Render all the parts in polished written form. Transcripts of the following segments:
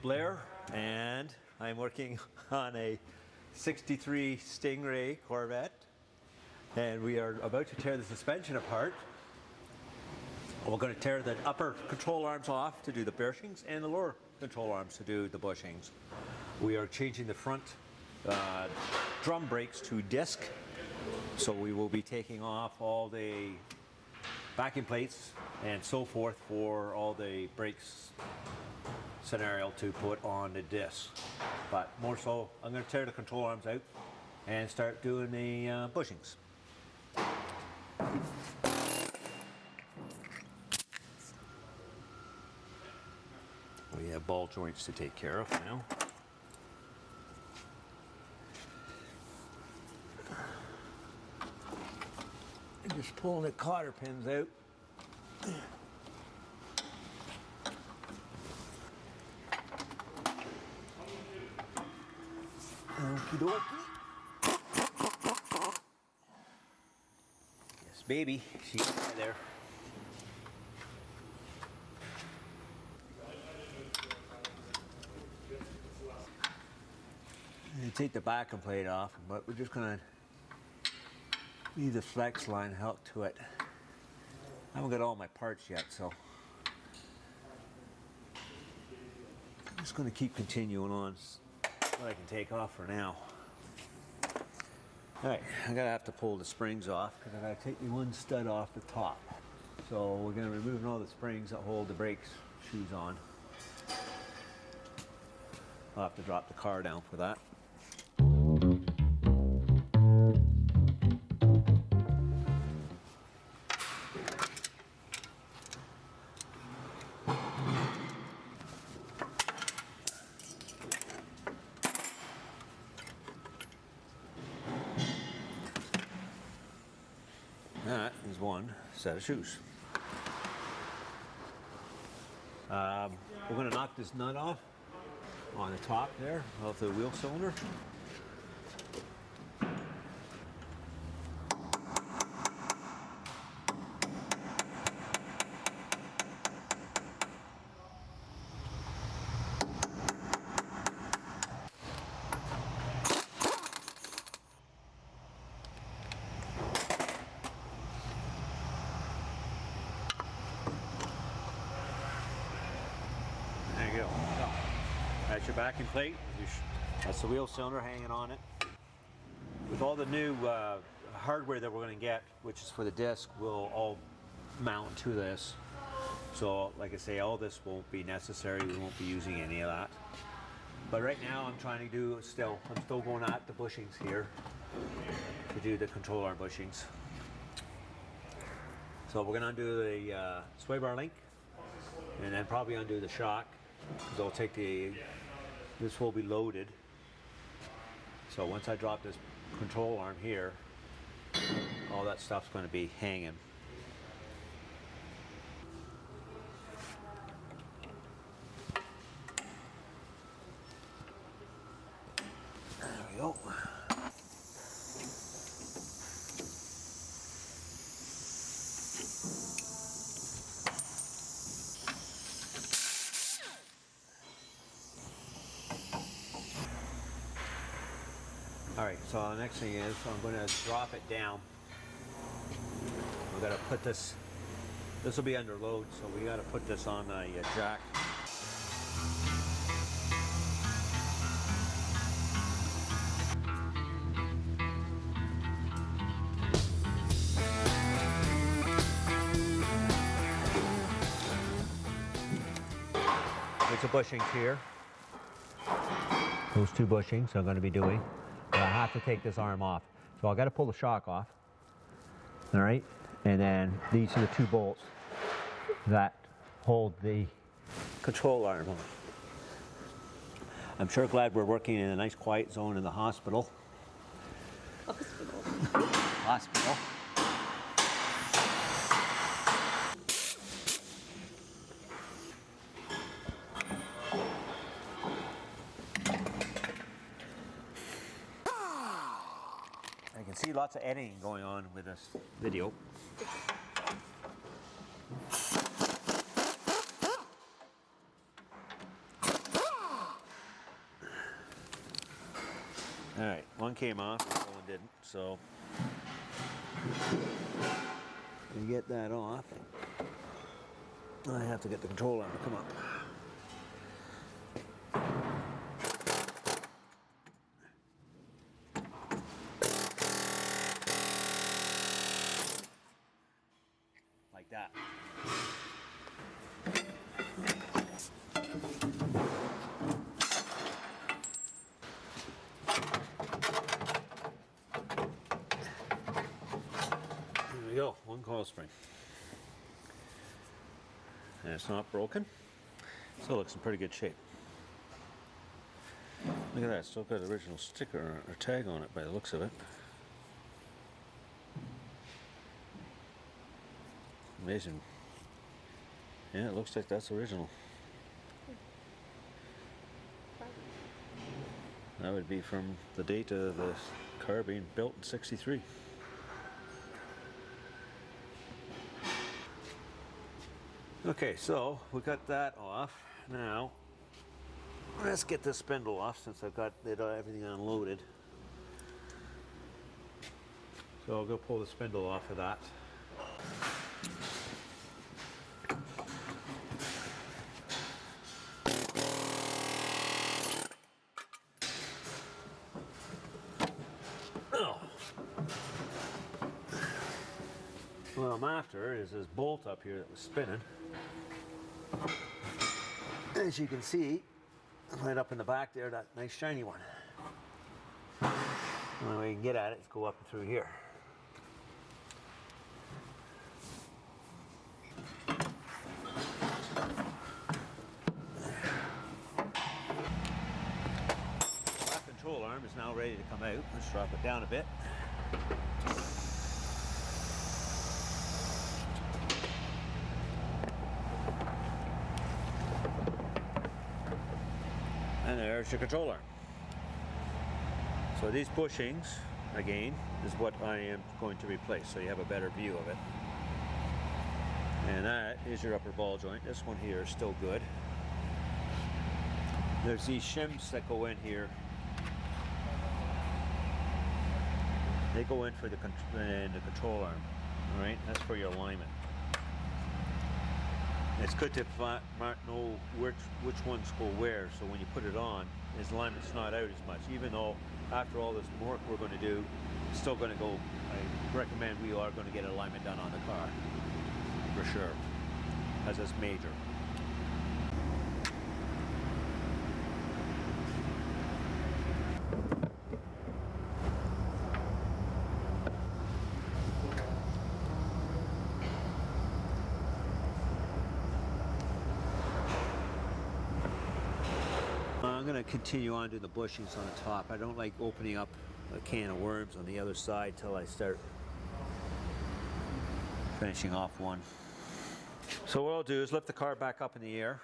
Blair, and I'm working on a 63 Sting Ray Corvette, and we are about to tear the suspension apart. We're going to tear the upper control arms off to do the bushings and the lower control arms to do the bushings. We are changing the front drum brakes to disc, so we will be taking off all the backing plates and so forth for all the brakes scenario to put on the disc. But more so, I'm going to tear the control arms out and start doing the bushings. We have ball joints to take care of now. And just pulling the cotter pins out. Okie dokie. Yes, baby, she's right there. You take the backing plate off, but we're just going to leave the flex line hooked to it. I haven't got all my parts yet, so I'm just going to keep continuing on what I can take off for now. Alright, I'm going to have to pull the springs off because I got to take the one stud off the top. So we're going to remove all the springs that hold the brakes shoes on. I'll have to drop the car down for that. That is one set of shoes. We're going to knock this nut off on the top there of the wheel cylinder. There you go. That's your backing plate. That's the wheel cylinder hanging on it. With all the new hardware that we're going to get, which is for the disc, will all mount to this. So, like I say, all this won't be necessary. We won't be using any of that. But right now, I'm trying to do I'm still going at the bushings here to do the control arm bushings. So we're going to undo the sway bar link, and then probably undo the shock. Because I'll take this will be loaded. So once I drop this control arm here, all that stuff's going to be hanging. There we go. Alright, so the next thing is I'm going to drop it down. We've got to put this will be under load, so we got to put this on a jack. There's a bushings here. Those two bushings I'm going to be doing. I have to take this arm off. So I've got to pull the shock off. Alright? And then these are the two bolts that hold the control arm on. I'm sure glad we're working in a nice quiet zone in the hospital. Hospital. I can see lots of editing going on with this video. Alright, one came off, the other one didn't, so you get that off. I have to get the control arm to come up. Like that. There we go, one coil spring. And it's not broken. Still looks in pretty good shape. Look at that, still got the original sticker or tag on it by the looks of it. Amazing. Yeah, it looks like that's original. That would be from the date of the car being built in '63. Okay, so we got that off. Now, let's get this spindle off since I've got everything unloaded. So I'll go pull the spindle off of that. What I'm after is this bolt up here that was spinning. As you can see, right up in the back there, that nice shiny one. The only way you can get at it is go up and through here. That control arm is now ready to come out. Let's drop it down a bit. And there's your control arm. So these bushings, again, is what I am going to replace, so you have a better view of it. And that is your upper ball joint. This one here is still good. There's these shims that go in here. They go in for the control arm. All right, that's for your alignment. It's good to know which ones go where, so when you put it on, his alignment's not out as much. Even though after all this work we're going to do, it's still going to go. I recommend we are going to get alignment done on the car for sure, as it's major. I'm going to continue on to the bushings on the top. I don't like opening up a can of worms on the other side till I start finishing off one. So what I'll do is lift the car back up in the air,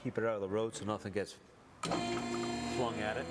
keep it out of the road so nothing gets flung at it.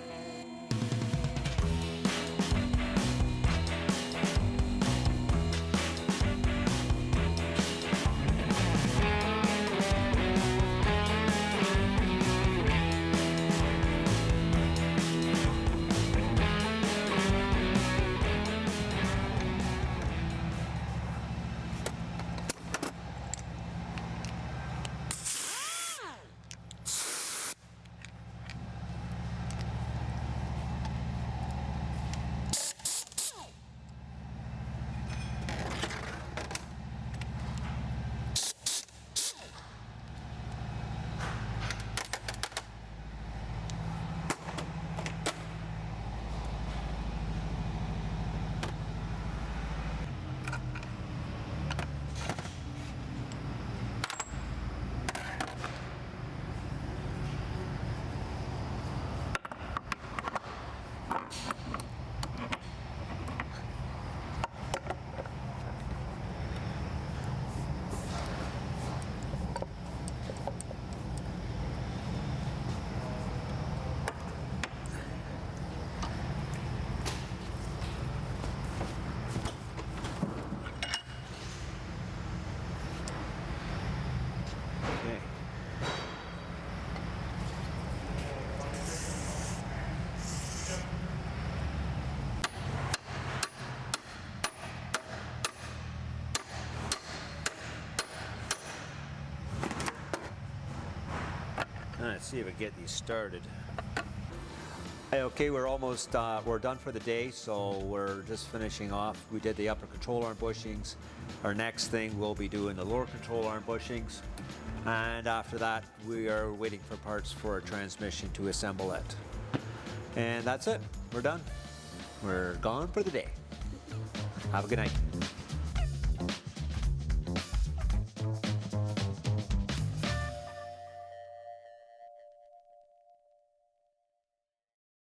see if we can get these started. Okay, we're almost we're done for the day, so we're just finishing off. We did the upper control arm bushings. Our next thing we'll be doing the lower control arm bushings, and after that we are waiting for parts for our transmission to assemble it. And that's it. We're done. We're gone for the day. Have a good night.